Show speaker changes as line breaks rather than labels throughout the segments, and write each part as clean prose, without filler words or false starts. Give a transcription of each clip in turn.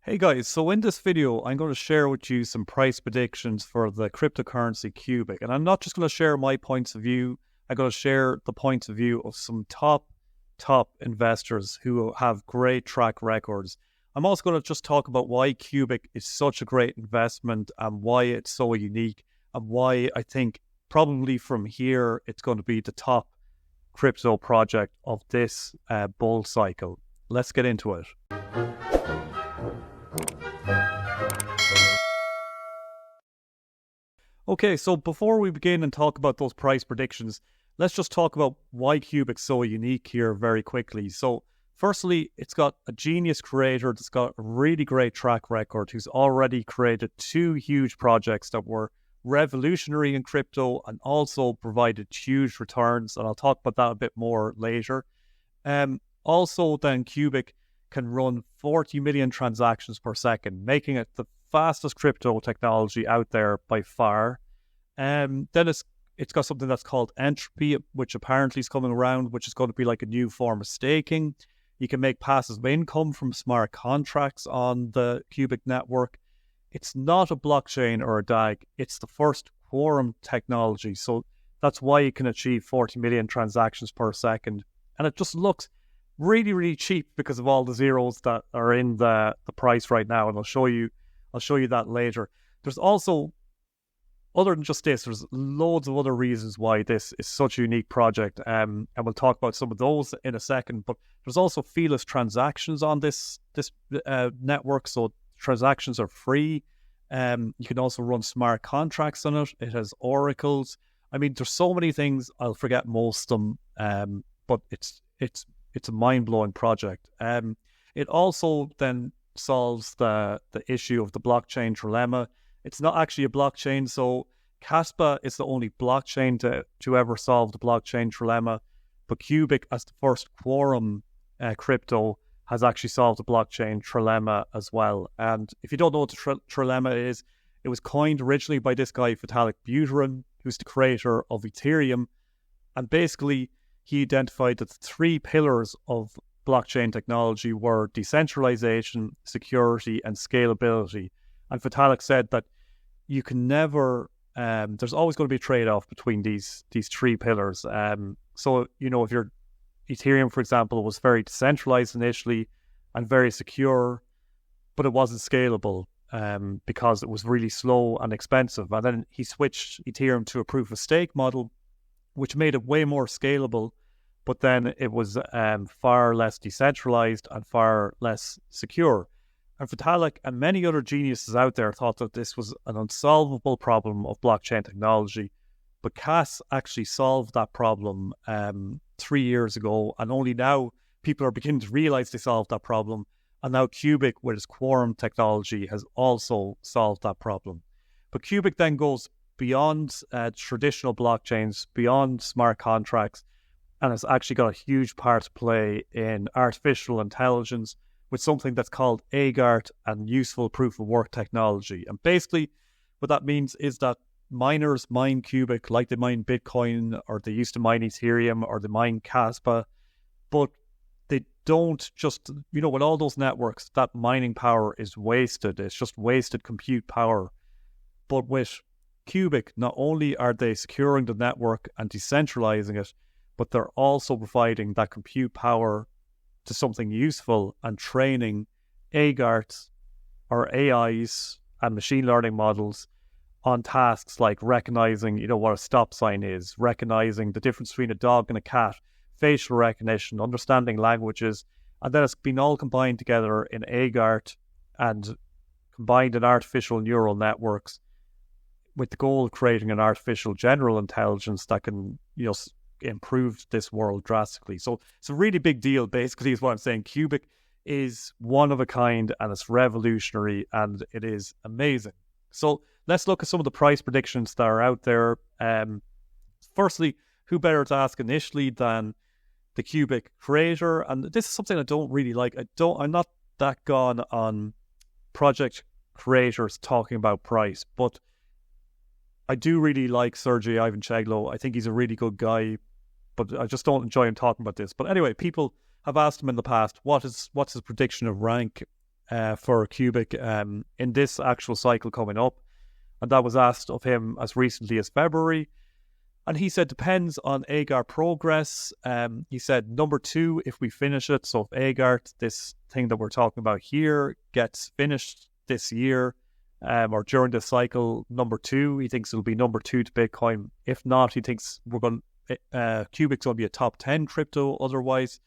Hey guys, so in this video, I'm going to share with you some price predictions for the cryptocurrency Qubic. And I'm not just going to share my points of view, I'm going to share the points of view of some top investors who have great track records. I'm also going to just talk about why Qubic is such a great investment and why it's so unique and why I think probably from here it's going to be the top crypto project of this bull cycle. Let's get into it. Okay, so before we begin and talk about those price predictions, let's just talk about why Qubic's so unique here very quickly. So, firstly, it's got a genius creator that's got a really great track record who's already created two huge projects that were revolutionary in crypto and also provided huge returns, and I'll talk about that a bit more later. Also, then Qubic can run 40 million transactions per second, making it the fastest crypto technology out there by far. Then it's got something that's called entropy, which apparently is coming around, which is going to be like a new form of staking. You can make passive income from smart contracts on the Qubic network. It's not a blockchain or a DAG. It's the first quorum technology. So that's why you can achieve 40 million transactions per second. And it just looks really, really cheap because of all the zeros that are in the price right now. And I'll show you that later. There's also, other than just this, there's loads of other reasons why this is such a unique project. And we'll talk about some of those in a second. But there's also feeless transactions on this network. So transactions are free. You can also run smart contracts on it. It has oracles. I mean, there's so many things. I'll forget most of them. But it's a mind-blowing project. It also then solves the issue of the blockchain trilemma. It's not actually a blockchain, so Caspa is the only blockchain to ever solve the blockchain trilemma, but Qubic, as the first quorum crypto, has actually solved the blockchain trilemma as well. And if you don't know what the trilemma is, it was coined originally by this guy, Vitalik Buterin, who's the creator of Ethereum, and basically he identified that the three pillars of blockchain technology were decentralization, security, and scalability. And Vitalik said that you can never, there's always going to be a trade-off between these three pillars. So, you know, if your Ethereum, for example, was very decentralized initially and very secure, but it wasn't scalable because it was really slow and expensive. And then he switched Ethereum to a proof of stake model, which made it way more scalable, but then it was far less decentralized and far less secure. And Vitalik and many other geniuses out there thought that this was an unsolvable problem of blockchain technology. But Cas actually solved that problem 3 years ago, and only now people are beginning to realize they solved that problem. And now Qubic, with its quorum technology, has also solved that problem. But Qubic then goes beyond traditional blockchains, beyond smart contracts, and it's actually got a huge part to play in artificial intelligence with something that's called AGART and useful proof of work technology. And basically what that means is that miners mine Qubic like they mine Bitcoin, or they used to mine Ethereum, or they mine Caspa, but they don't just, you know, with all those networks, that mining power is wasted. It's just wasted compute power. But with Qubic, not only are they securing the network and decentralizing it, but they're also providing that compute power to something useful and training AGARTs or AIs and machine learning models on tasks like recognizing, you know, what a stop sign is, recognizing the difference between a dog and a cat, facial recognition, understanding languages, and then it's been all combined together in AGART and combined in artificial neural networks with the goal of creating an artificial general intelligence that can, you know, improve this world drastically. So it's a really big deal, basically, is what I'm saying. Qubic is one of a kind and it's revolutionary and it is amazing. So let's look at some of the price predictions that are out there. Firstly, who better to ask initially than the Qubic creator? And this is something I don't really like. I'm not that gone on project creators talking about price, but I do really like Sergey Ivano. I think he's a really good guy, but I just don't enjoy him talking about this. But anyway, people have asked him in the past, what's his prediction of rank for Qubic in this actual cycle coming up. And that was asked of him as recently as February. And he said, depends on Agar progress. He said, number 2, if we finish it. So if Agar, this thing that we're talking about here, gets finished this year or during this cycle, number 2, he thinks it'll be number 2 to Bitcoin. If not, he thinks Qubic's going to be a top 10 crypto otherwise.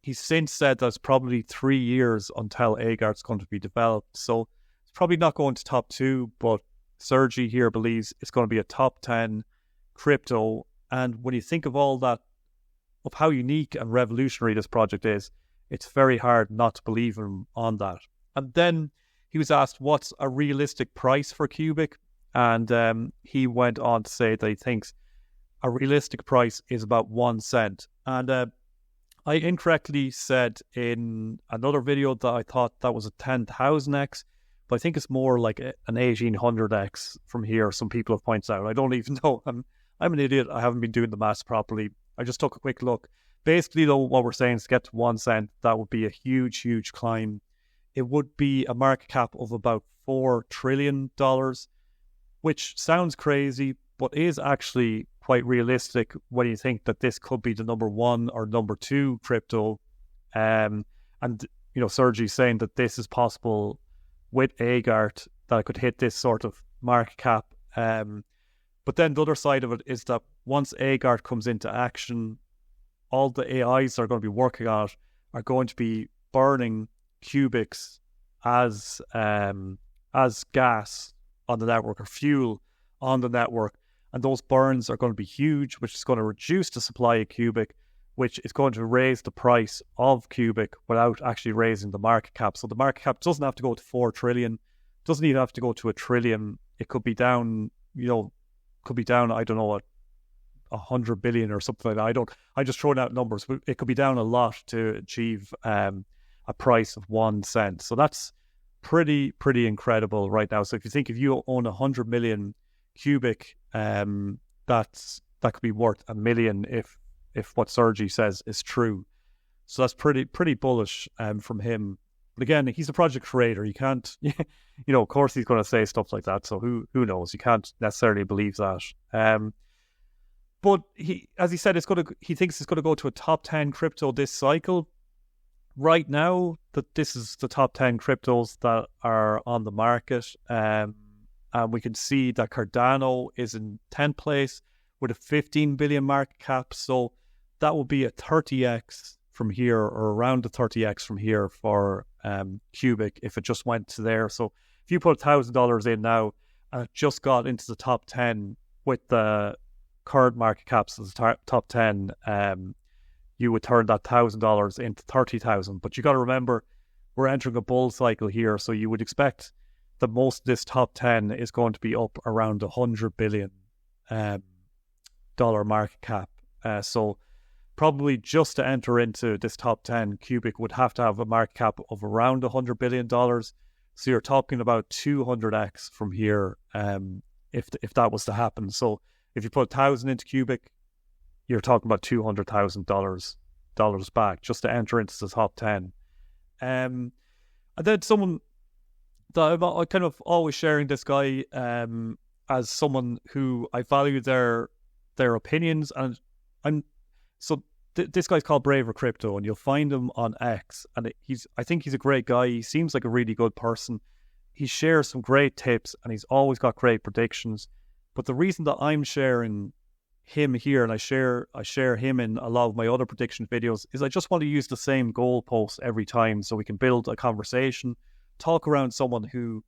He's since said that it's probably 3 years until Agar's going to be developed. So it's probably not going to top 2, but Sergey here believes it's going to be a top 10 crypto. And when you think of all that, of how unique and revolutionary this project is, it's very hard not to believe him on that. And then he was asked what's a realistic price for Qubic, and he went on to say that he thinks a realistic price is about 1 cent. And I incorrectly said in another video that I thought that was a 10,000x, but I think it's more like an 1800x from here. Some people have pointed out. I don't even know. I'm an idiot. I haven't been doing the maths properly. I just took a quick look. Basically, though, what we're saying is to get to 1 cent, that would be a huge, huge climb. It would be a market cap of about $4 trillion, which sounds crazy, but is actually quite realistic when you think that this could be the number 1 or number 2 crypto. And, Sergey's saying that this is possible with Agar, that it could hit this sort of market cap. But then the other side of it is that once Agar comes into action, all the AIs that are going to be working on it are going to be burning Qubics as gas on the network or fuel on the network. And those burns are going to be huge, which is going to reduce the supply of Qubic, which is going to raise the price of Qubic without actually raising the market cap. So the market cap doesn't have to go to 4 trillion, doesn't even have to go to 1 trillion. It could be down, I don't know, 100 billion or something like that. I'm just throwing out numbers, but it could be down a lot to achieve a price of 1 cent. So that's pretty incredible right now. So if you own 100 million Qubic, that could be worth $1 million if what Sergey says is true. So that's pretty bullish from him. But again, he's a project creator. You can't, of course he's going to say stuff like that. So who knows? You can't necessarily believe that. But as he said, he thinks it's going to go to a top 10 crypto this cycle. Right now, that this is the top 10 cryptos that are on the market. And we can see that Cardano is in 10th place with a 15 billion market cap. So that will be a 30x from here, or around the 30x from here for Qubic if it just went to there. So if you put $1,000 in now and it just got into the top 10 with the current market caps as the top 10, you would turn that $1,000 into 30,000. But you got to remember, we're entering a bull cycle here, so you would expect that most of this top 10 is going to be up around $100 billion dollar market cap. So probably just to enter into this top 10, Qubic would have to have a market cap of around $100 billion. So you're talking about 200x from here if that was to happen. So if you put 1,000 into Qubic, you're talking about $200,000 back just to enter into the top 10. And then someone that I'm kind of always sharing this guy as someone who I value their opinions, and this guy's called Braver Crypto, and you'll find him on X, and I think he's a great guy. He seems like a really good person. He shares some great tips, and he's always got great predictions. But the reason that I'm sharing him here, and I share him in a lot of my other prediction videos, is I just want to use the same goalpost every time so we can build a conversation, talk around someone who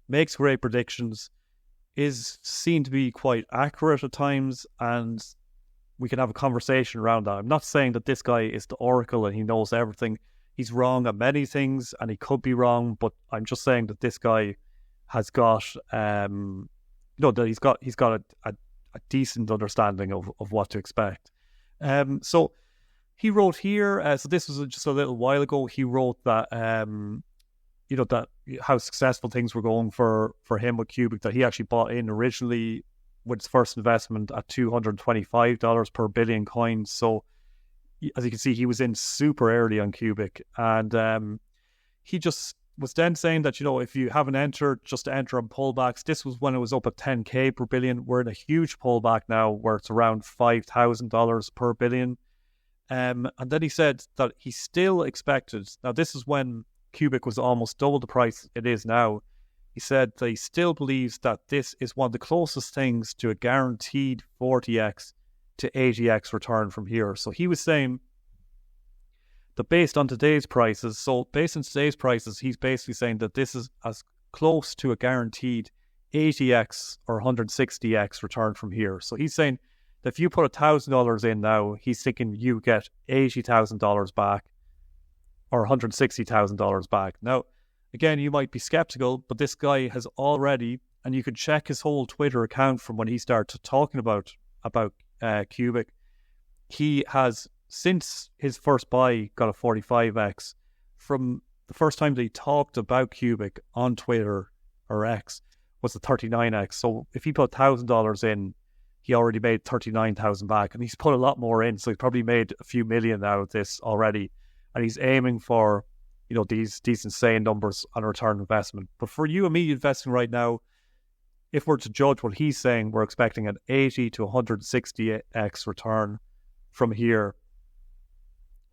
makes great predictions, is seen to be quite accurate at times, and we can have a conversation around that. I'm not saying that this guy is the oracle and he knows everything. He's wrong on many things and he could be wrong, but I'm just saying that this guy has got that he's got a decent understanding of what to expect. So he wrote here, so this was just a little while ago, he wrote that that how successful things were going for him with Qubic, that he actually bought in originally with his first investment at $225 per billion coins. So as you can see, he was in super early on Qubic, and he just was then saying that, if you haven't entered, just enter on pullbacks. This was when it was up at 10K per billion. We're in a huge pullback now where it's around $5,000 per billion. And then he said that he still expected, now this is when Qubic was almost double the price it is now. He said that he still believes that this is one of the closest things to a guaranteed 40x to 80x return from here. So he was saying that based on today's prices, he's basically saying that this is as close to a guaranteed 80x or 160x return from here. So he's saying that if you put $1,000 in now, he's thinking you get $80,000 back or $160,000 back. Now, again, you might be skeptical, but this guy has already, and you can check his whole Twitter account from when he started talking about Qubic. He has, since his first buy, got a 45x. From the first time that he talked about Qubic on Twitter or X was the 39x. So if he put $1,000 in, he already made 39,000 back, and he's put a lot more in. So he's probably made a few million out of this already, and he's aiming for these insane numbers on a return on investment. But for you and me investing right now, if we're to judge what he's saying, we're expecting an 80 to 160x return from here.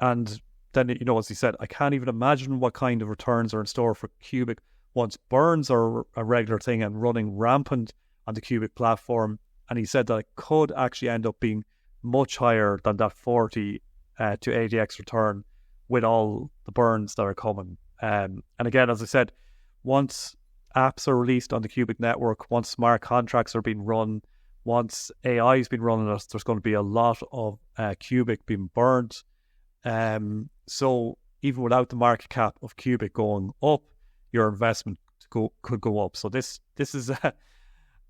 And then, as he said, I can't even imagine what kind of returns are in store for Qubic once burns are a regular thing and running rampant on the Qubic platform. And he said that it could actually end up being much higher than that 40 to 80x return with all the burns that are coming. And again, as I said, once apps are released on the Qubic network, once smart contracts are being run, once AI has been running us, there's going to be a lot of Qubic being burned. So even without the market cap of Qubic going up, your investment could go up. So this is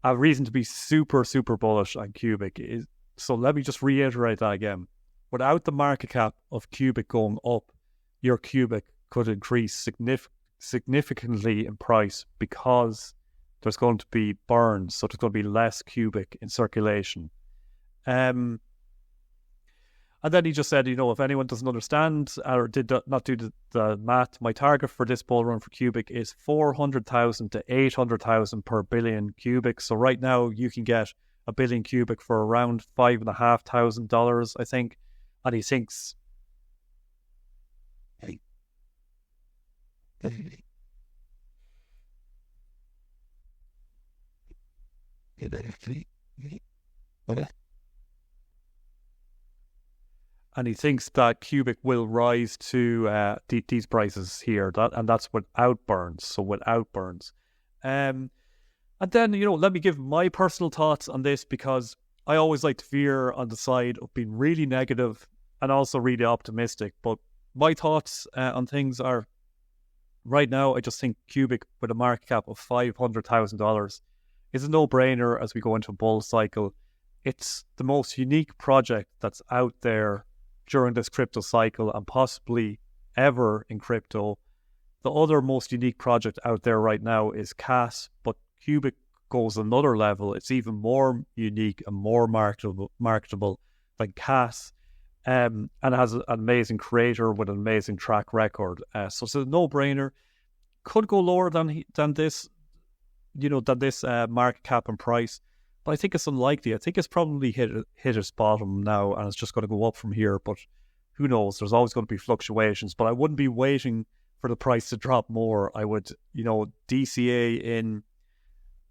a reason to be super, super bullish on Qubic. So let me just reiterate that again. Without the market cap of Qubic going up, your Qubic could increase significantly in price because there's going to be burns, so there's going to be less Qubic in circulation. And then he just said, if anyone doesn't understand or did not do the math, my target for this bull run for Qubic is 400,000 to 800,000 per billion Qubic. So right now you can get a billion Qubic for around $5,500, I think. And he thinks that Qubic will rise to these prices here, and that's without burns. So without burns. And then, let me give my personal thoughts on this, because I always like to veer on the side of being really negative and also really optimistic. But my thoughts on things are, right now, I just think Qubic with a market cap of $500,000 is a no-brainer as we go into a bull cycle. It's the most unique project that's out there during this crypto cycle and possibly ever in crypto. The other most unique project out there right now is CAS, but Qubic goes another level. It's even more unique and more marketable than CAS, and it has an amazing creator with an amazing track record. So it's a no-brainer. Could go lower than this, market cap and price, but I think it's unlikely. I think it's probably hit its bottom now, and it's just going to go up from here. But who knows? There's always going to be fluctuations. But I wouldn't be waiting for the price to drop more. I would, DCA in,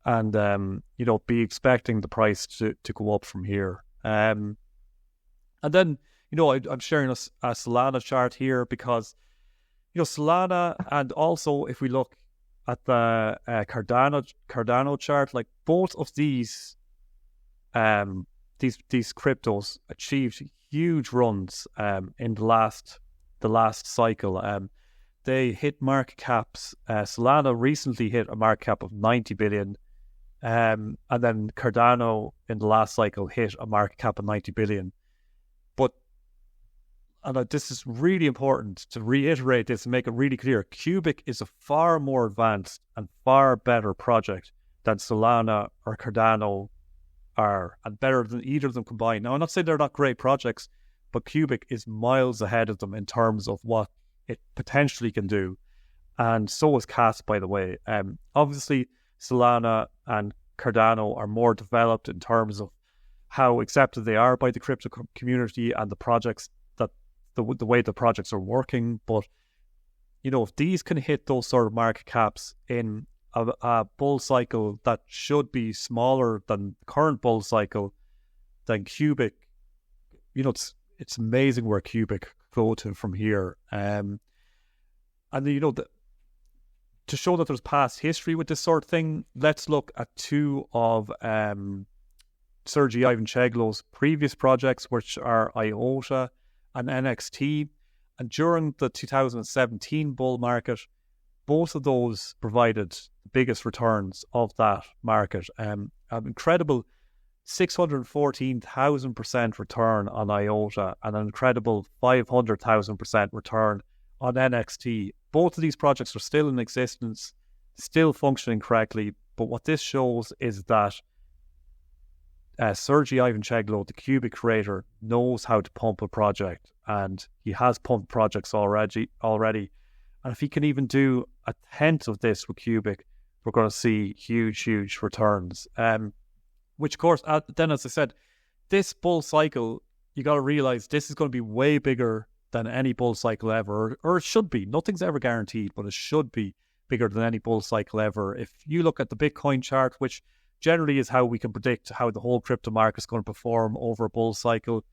and be expecting the price to go up from here. And then, I'm sharing a Solana chart here because, Solana, and also if we look at the Cardano chart, like both of these cryptos achieved huge runs in the last cycle. They hit market caps. Solana recently hit a market cap of 90 billion, and then Cardano in the last cycle hit a market cap of 90 billion. And this is really important to reiterate this and make it really clear. Qubic is a far more advanced and far better project than Solana or Cardano are, and better than either of them combined. Now, I'm not saying they're not great projects, but Qubic is miles ahead of them in terms of what it potentially can do. and so is CAS, by the way. Obviously, Solana and Cardano are more developed in terms of how accepted they are by the crypto community and the projects, that the way the projects are working. But if these can hit those sort of market caps in a bull cycle that should be smaller than the current bull cycle, then Qubic, it's amazing where Qubic go to from here. And to show that there's past history with this sort of thing, let's look at two of Sergey Ivancheglo's previous projects, which are IOTA and NXT. And during the 2017 bull market, both of those provided the biggest returns of that market. An incredible 614,000% return on IOTA and an incredible 500,000% return on NXT. Both of these projects are still in existence, still functioning correctly. But what this shows is that Sergey Ivanocheglo, the Qubic creator, knows how to pump a project, and he has pumped projects already. And if he can even do a tenth of this with Qubic, we're going to see huge returns. Which, of course, then as I said, this bull cycle, you got to realize this is going to be way bigger than any bull cycle ever, or it should be. Nothing's ever guaranteed, but it should be bigger than any bull cycle ever. If you look at the Bitcoin chart, which generally is how we can predict how the whole crypto market is going to perform over a bull cycle,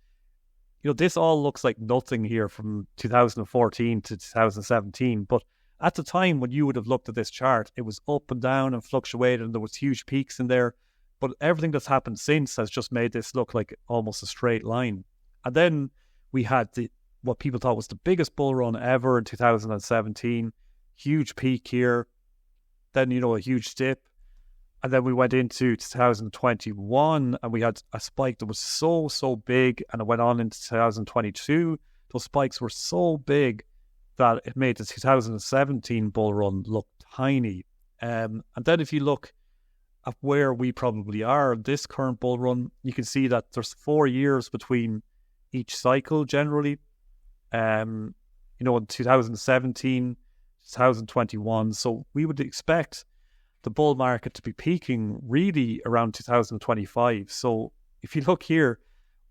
this all looks like nothing here from 2014 to 2017. But at the time when you would have looked at this chart, it was up and down and fluctuated, and there was huge peaks in there. But everything that's happened since has just made this look like almost a straight line. And then we had what people thought was the biggest bull run ever in 2017. Huge peak here. Then, a huge dip. And then we went into 2021 and we had a spike that was so big, and it went on into 2022. Those spikes were so big that it made the 2017 bull run look tiny. And then if you look at where we probably are in this current bull run, you can see that there's 4 years between each cycle generally. In 2017, 2021. So we would expect the bull market to be peaking really around 2025. So if you look here,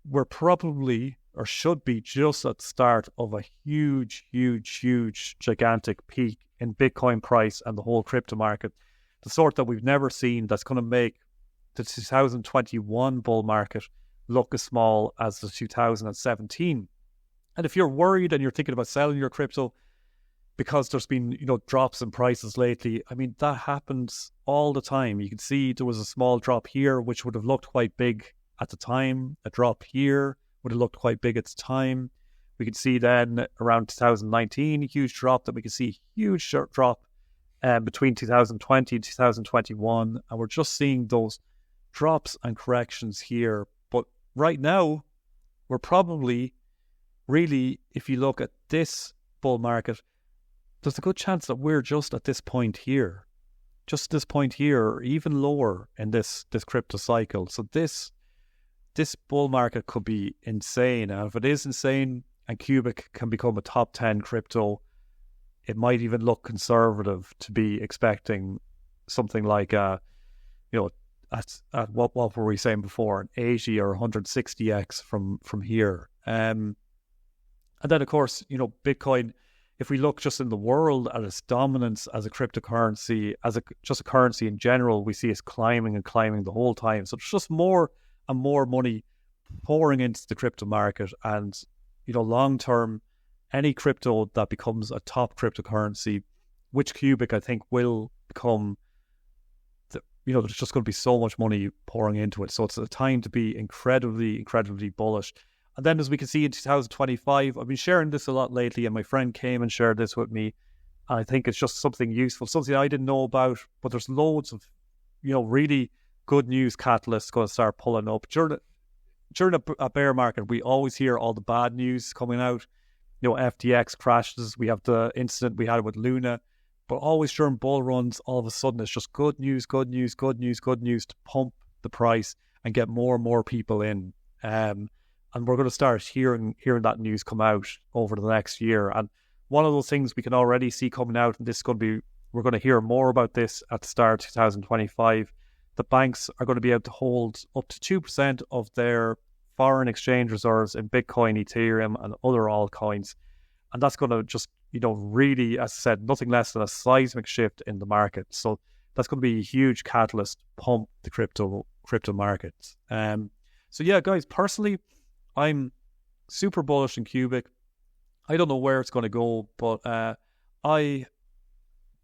we're probably, or should be, just at the start of a huge, gigantic peak in Bitcoin price and the whole crypto market. The sort that we've never seen, that's going to make the 2021 bull market look as small as the 2017. And if you're worried and you're thinking about selling your crypto because there's been, drops in prices lately, I mean, that happens all the time. You can see there was a small drop here, which would have looked quite big at the time. A drop here would have looked quite big at the time. We could see then around 2019, a huge drop. That we could see a huge drop between 2020 and 2021. And we're just seeing those drops and corrections here. But right now, we're probably really, if you look at this bull market, there's a good chance that we're just at this point here, or even lower in this crypto cycle. So this bull market could be insane. And if it is insane and Qubic can become a top 10 crypto, it might even look conservative to be expecting something like at what were we saying before, an 80 or 160x from here. And then of course, Bitcoin, if we look just in the world at its dominance as a cryptocurrency, just a currency in general, we see it's climbing the whole time. So there's just more and more money pouring into the crypto market. And, long term, any crypto that becomes a top cryptocurrency, which Qubic I think will become, there's just going to be so much money pouring into it. So it's a time to be incredibly bullish. And then as we can see in 2025, I've been sharing this a lot lately, and my friend came and shared this with me. I think it's just something useful, something I didn't know about, but there's loads of, really good news catalysts going to start pulling up. During a bear market, we always hear all the bad news coming out. FTX crashes, we have the incident we had with Luna, but always during bull runs, all of a sudden it's just good news to pump the price and get more and more people in. And we're going to start hearing that news come out over the next year. And one of those things we can already see coming out, and this is going to be, we're going to hear more about this at the start of 2025. The banks are going to be able to hold up to 2% of their foreign exchange reserves in Bitcoin, Ethereum, and other altcoins. And that's going to just, really, as I said, nothing less than a seismic shift in the market. So that's going to be a huge catalyst to pump the crypto markets. So yeah, guys, personally, I'm super bullish in Qubic. I don't know where it's going to go, but I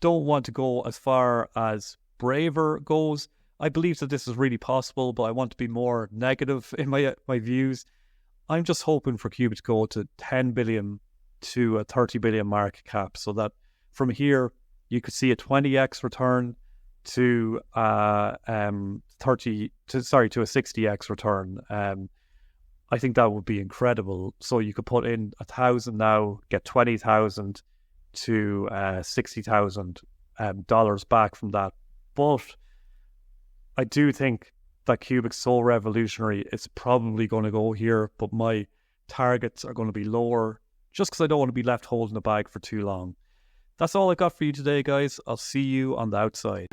don't want to go as far as Braver goes. I believe that this is really possible, but I want to be more negative in my views. I'm just hoping for Qubic to go to 10 billion to a 30 billion market cap, so that from here you could see a 20x return to a 60x return. I think that would be incredible. So you could put in 1,000 now, get 20,000 to $60,000 back from that. But I do think that Qubic's so revolutionary, it's probably going to go here, but my targets are going to be lower just because I don't want to be left holding the bag for too long. That's all I got for you today, guys. I'll see you on the outside.